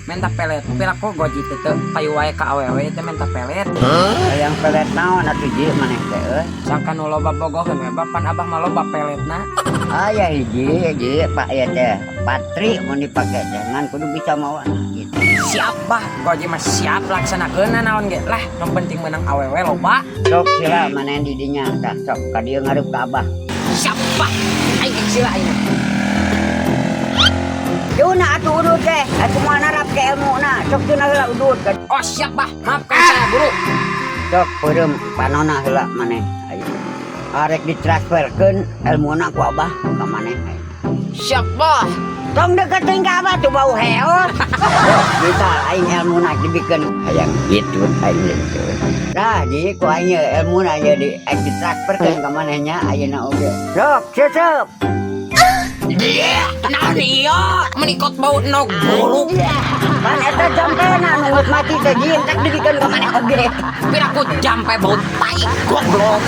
Menta pelet piraku goji teu payu wae ka awewe teh menta pelet. Yang pelet naon atuh ji maneh teh euy. Sangka nu loba bogoheun we bapan abah mah loba peletna. Aya hiji Pak ya teh. Patri mun dipake teh ngan kudu bisa mawa gitu. Siap bah, goji mah siap laksanakeun naon ge. Lah, yang penting menang awewe loba. Sok sila maneh di dinya tah sok ka dieu ngarep ka abah. Siap bah. Aing sila aing. Yuna atuh udud teh, atuh moal narap ke ilmuna, sok teu heula udud. Oh, siap bah. Maafkan saya, Guru. Sok peureum panonna heula maneh. Ayo. Arek ditransferkeun ilmuna ku abah ka maneh. Siap bah. Tong deketin ka abah tuh bau heot. Bisa aing ilmuna dibikeun hayang gitu aing gitu. Dah di ku aing ilmuna jadi aing ditransferkeun ka manehnya ayeuna oge. Sok seup. Iya, naon iya? Menikot bau nog buruk. Kan eta jampena nu mati teh jieun tak dibikeun ka maneh oge. Piraku jampe bau tai goblok.